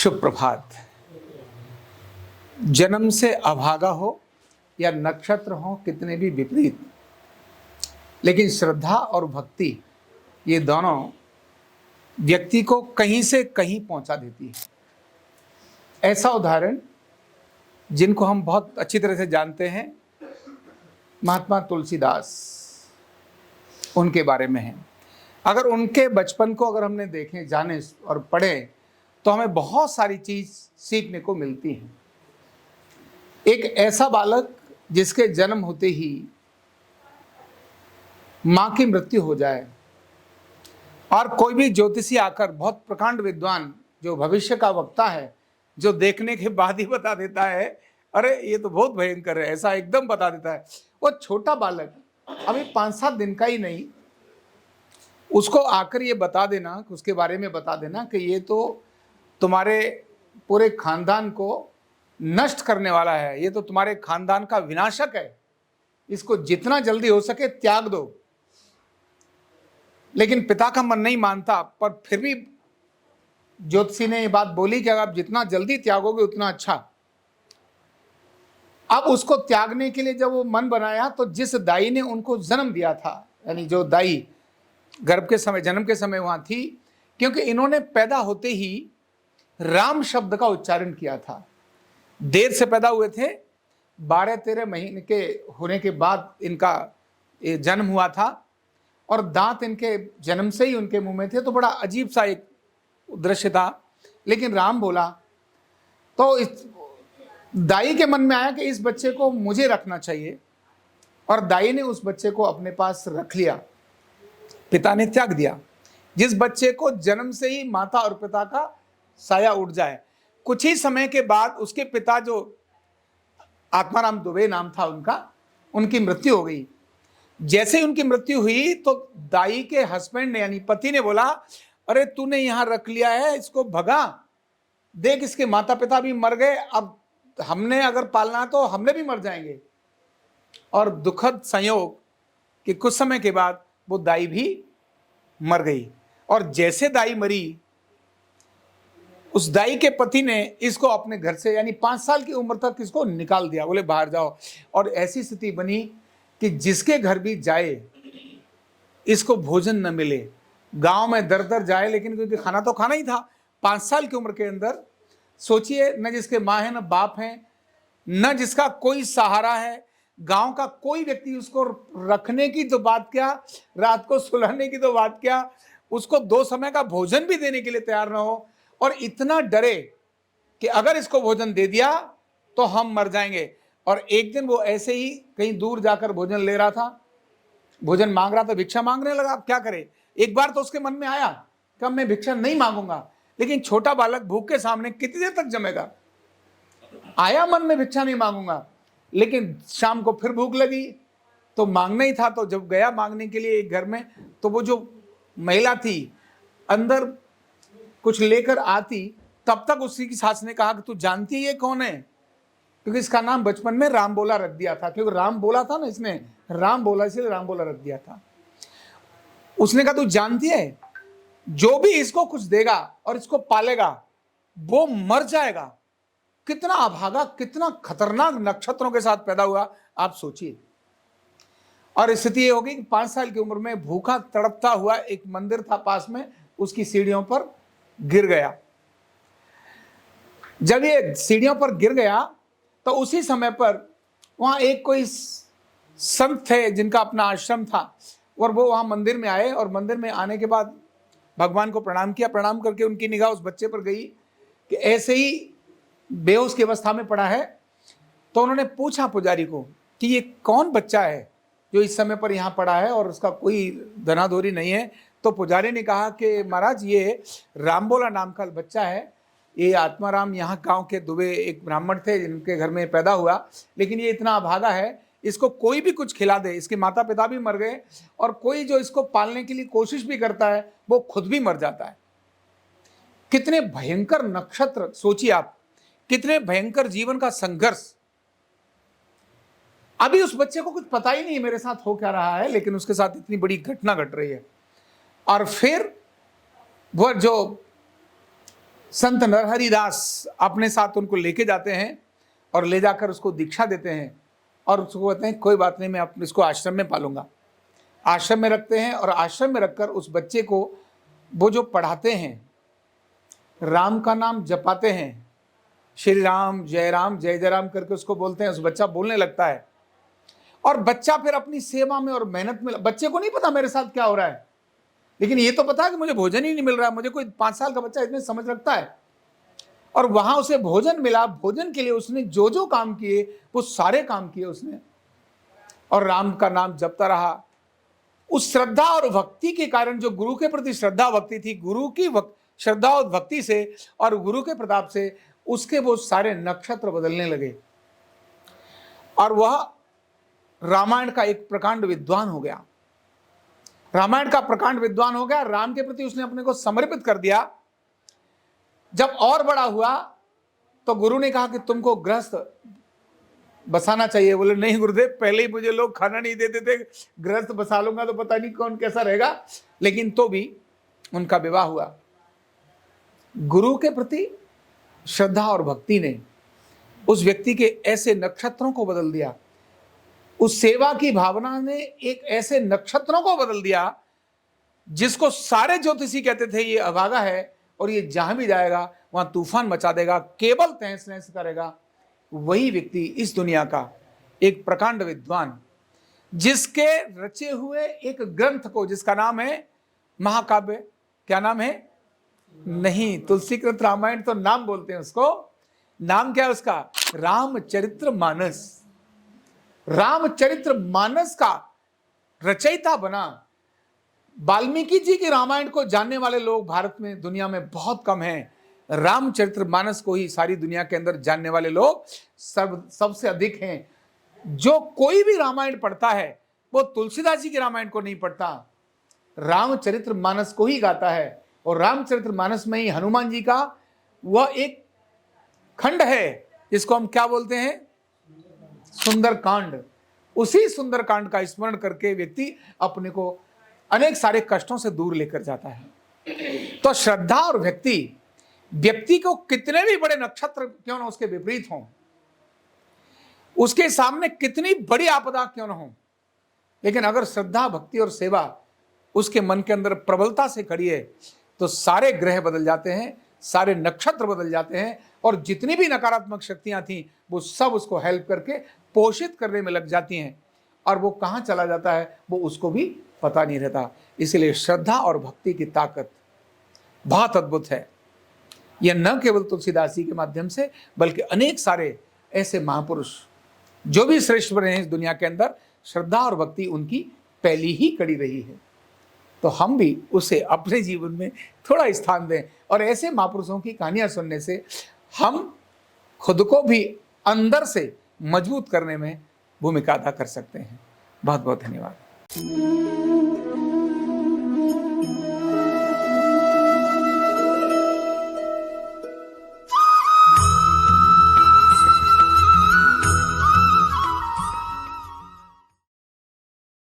शुभ प्रभात। जन्म से अभागा हो या नक्षत्र हो कितने भी विपरीत, लेकिन श्रद्धा और भक्ति ये दोनों व्यक्ति को कहीं से कहीं पहुंचा देती है। ऐसा उदाहरण जिनको हम बहुत अच्छी तरह से जानते हैं, महात्मा तुलसीदास, उनके बारे में है। अगर उनके बचपन को अगर हमने देखें, जाने और पढ़ें तो हमें बहुत सारी चीज सीखने को मिलती है। एक ऐसा बालक जिसके जन्म होते ही मां की मृत्यु हो जाए और कोई भी ज्योतिषी आकर, बहुत प्रकांड विद्वान जो भविष्य का वक्ता है, जो देखने के बाद ही बता देता है, अरे ये तो बहुत भयंकर है, ऐसा एकदम बता देता है। वो छोटा बालक अभी 5-7 दिन का ही नहीं, उसको आकर ये बता देना, उसके बारे में बता देना कि ये तो तुम्हारे पूरे खानदान को नष्ट करने वाला है, ये तो तुम्हारे खानदान का विनाशक है, इसको जितना जल्दी हो सके त्याग दो। लेकिन पिता का मन नहीं मानता, पर फिर भी ज्योतिषी ने ये बात बोली कि अगर आप जितना जल्दी त्यागोगे उतना अच्छा। अब उसको त्यागने के लिए जब वो मन बनाया तो जिस दाई ने उनको जन्म दिया था, यानी जो दाई गर्भ के समय, जन्म के समय वहां थी, क्योंकि इन्होंने पैदा होते ही राम शब्द का उच्चारण किया था। देर से पैदा हुए थे, 12-13 महीने के होने के बाद इनका जन्म हुआ था और दांत इनके जन्म से ही उनके मुंह में थे, तो बड़ा अजीब सा एक दृश्य था। लेकिन राम बोला तो इस दाई के मन में आया कि इस बच्चे को मुझे रखना चाहिए, और दाई ने उस बच्चे को अपने पास रख लिया, पिता ने त्याग दिया। जिस बच्चे को जन्म से ही माता और पिता का साया उठ जाए, कुछ ही समय के बाद उसके पिता, जो आत्माराम दुबे नाम था उनका, उनकी मृत्यु हो गई। जैसे ही उनकी मृत्यु हुई तो दाई के हस्बैंड ने, यानी पति ने बोला, अरे तूने यहां रख लिया है, इसको भगा, देख इसके माता पिता भी मर गए, अब हमने अगर पालना तो हमने भी मर जाएंगे। और दुखद संयोग कि कुछ समय के बाद वो दाई भी मर गई। और जैसे दाई मरी, उस दाई के पति ने इसको अपने घर से, यानी 5 साल की उम्र तक इसको निकाल दिया, बोले बाहर जाओ। और ऐसी स्थिति बनी कि जिसके घर भी जाए इसको भोजन न मिले, गांव में दर दर जाए, लेकिन क्योंकि खाना तो खाना ही था 5 साल की उम्र के अंदर। सोचिए, न जिसके माँ है, न बाप है, न जिसका कोई सहारा है, गांव का कोई व्यक्ति उसको रखने की तो बात क्या, रात को सुलाने की तो बात क्या, उसको 2 समय का भोजन भी देने के लिए तैयार ना हो, और इतना डरे कि अगर इसको भोजन दे दिया तो हम मर जाएंगे। और एक दिन वो ऐसे ही कहीं दूर जाकर भोजन ले रहा था, भोजन मांग रहा था, भिक्षा मांगने लगा। अब क्या करे, एक बार तो उसके मन में आया कि मैं भिक्षा नहीं मांगूंगा, लेकिन छोटा बालक भूख के सामने कितनी देर तक जमेगा। आया मन में भिक्षा नहीं मांगूंगा, लेकिन शाम को फिर भूख लगी तो मांगना ही था। तो जब गया मांगने के लिए एक घर में, तो वो जो महिला थी अंदर कुछ लेकर आती, तब तक उसी की सास ने कहा कि तू जानती है ये कौन है, क्योंकि इसका नाम बचपन में राम बोला रख दिया था, क्योंकि राम बोला था ना, इसने राम बोला, इसलिए राम बोला रख दिया था। उसने कहा तू जानती है, जो भी इसको कुछ देगा और इसको पालेगा वो मर जाएगा। कितना अभागा, कितना खतरनाक नक्षत्रों के साथ पैदा हुआ, आप सोचिए। और स्थिति ये होगी कि 5 साल की उम्र में भूखा तड़पता हुआ, एक मंदिर था पास में, उसकी सीढ़ियों पर गिर गया। जब ये सीढ़ियों पर गिर गया तो उसी समय पर वहां एक कोई संत थे जिनका अपना आश्रम था, और वो वहां मंदिर में आए, और मंदिर में आने के बाद भगवान को प्रणाम किया। प्रणाम करके उनकी निगाह उस बच्चे पर गई कि ऐसे ही बेहोश की अवस्था में पड़ा है। तो उन्होंने पूछा पुजारी को कि ये कौन बच्चा है जो इस समय पर यहाँ पड़ा है और उसका कोई धनाधोरी नहीं है। तो पुजारी ने कहा कि महाराज, ये रामबोला नाम का बच्चा है, ये आत्माराम यहाँ गांव के दुबे एक ब्राह्मण थे जिनके घर में पैदा हुआ, लेकिन ये इतना अभागा है, इसको कोई भी कुछ खिला दे, इसके माता पिता भी मर गए, और कोई जो इसको पालने के लिए कोशिश भी करता है वो खुद भी मर जाता है। कितने भयंकर नक्षत्र, सोचिए आप, कितने भयंकर जीवन का संघर्ष। अभी उस बच्चे को कुछ पता ही नहीं मेरे साथ हो क्या रहा है, लेकिन उसके साथ इतनी बड़ी घटना घट रही है। और फिर वह जो संत नरहरिदास अपने साथ उनको लेके जाते हैं और ले जाकर उसको दीक्षा देते हैं और उसको कहते हैं कोई बात नहीं, मैं इसको आश्रम में पालूंगा। आश्रम में रखते हैं और आश्रम में रखकर उस बच्चे को वो जो पढ़ाते हैं, राम का नाम जपाते हैं, श्री राम जय जय राम करके उसको बोलते हैं। उस बच्चा बोलने लगता है और बच्चा फिर अपनी सेवा में और मेहनत में, बच्चे को नहीं पता मेरे साथ क्या हो रहा है, लेकिन ये तो पता है कि मुझे भोजन ही नहीं मिल रहा है। मुझे कोई 5 साल का बच्चा इतने समझ रखता है और वहां उसे भोजन मिला। भोजन के लिए उसने जो जो काम किए वो सारे काम किए उसने, और राम का नाम जपता रहा। उस श्रद्धा और भक्ति के कारण, जो गुरु के प्रति श्रद्धा भक्ति थी, गुरु की श्रद्धा और भक्ति से और गुरु के प्रताप से उसके वो सारे नक्षत्र बदलने लगे और वह रामायण का एक प्रकांड विद्वान हो गया। रामायण का प्रकांड विद्वान हो गया। राम के प्रति उसने अपने को समर्पित कर दिया। जब और बड़ा हुआ तो गुरु ने कहा कि तुमको गृहस्थ बसाना चाहिए। बोले नहीं गुरुदेव, पहले ही मुझे लोग खाना नहीं देते थे, गृहस्थ बसा लूंगा तो पता नहीं कौन कैसा रहेगा। लेकिन तो भी उनका विवाह हुआ। गुरु के प्रति श्रद्धा और भक्ति ने उस व्यक्ति के ऐसे नक्षत्रों को बदल दिया। उस सेवा की भावना ने एक ऐसे नक्षत्रों को बदल दिया जिसको सारे ज्योतिषी कहते थे ये अभागा है और ये जहां भी जाएगा वहां तूफान मचा देगा, केवल तहस नहस करेगा। वही व्यक्ति इस दुनिया का एक प्रकांड विद्वान, जिसके रचे हुए एक ग्रंथ को, जिसका नाम है महाकाव्य, क्या नाम है? नहीं, तुलसीकृत रामायण तो नाम बोलते हैं उसको। नाम क्या है उसका? रामचरित्र मानस। रामचरित्र मानस का रचयिता बना। वाल्मीकि जी के रामायण को जानने वाले लोग भारत में, दुनिया में बहुत कम हैं। रामचरित्र मानस को ही सारी दुनिया के अंदर जानने वाले लोग सबसे अधिक हैं। जो कोई भी रामायण पढ़ता है वो तुलसीदास जी के रामायण को नहीं पढ़ता, रामचरित्र मानस को ही गाता है। और रामचरित्र मानस में ही हनुमान जी का वह एक खंड है जिसको हम क्या बोलते हैं? सुंदर कांड। उसी सुंदर कांड का स्मरण करके व्यक्ति अपने को अनेक सारे कष्टों से दूर लेकर जाता है। तो श्रद्धा और भक्ति व्यक्ति को कितने भी बड़े नक्षत्र क्यों ना उसके विपरीत हों, उसके सामने कितनी बड़ी आपदा क्यों ना हो, लेकिन अगर श्रद्धा भक्ति और सेवा उसके मन के अंदर प्रबलता से खड़ी है तो सारे ग्रह बदल जाते हैं, सारे नक्षत्र बदल जाते हैं और जितनी भी नकारात्मक शक्तियां थी वो सब उसको हेल्प करके पोषित करने में लग जाती हैं और वो कहां चला जाता है वो उसको भी पता नहीं रहता। इसलिए श्रद्धा और भक्ति की ताकत बहुत अद्भुत है। यह न केवल तुलसीदास जी के माध्यम से बल्कि अनेक सारे ऐसे महापुरुष जो भी श्रेष्ठ बने हैं इस दुनिया के अंदर, श्रद्धा और भक्ति उनकी पहली ही कड़ी रही है। तो हम भी उसे अपने जीवन में थोड़ा स्थान दें और ऐसे महापुरुषों की कहानियां सुनने से हम खुद को भी अंदर से मजबूत करने में भूमिका अदा कर सकते हैं। बहुत बहुत धन्यवाद।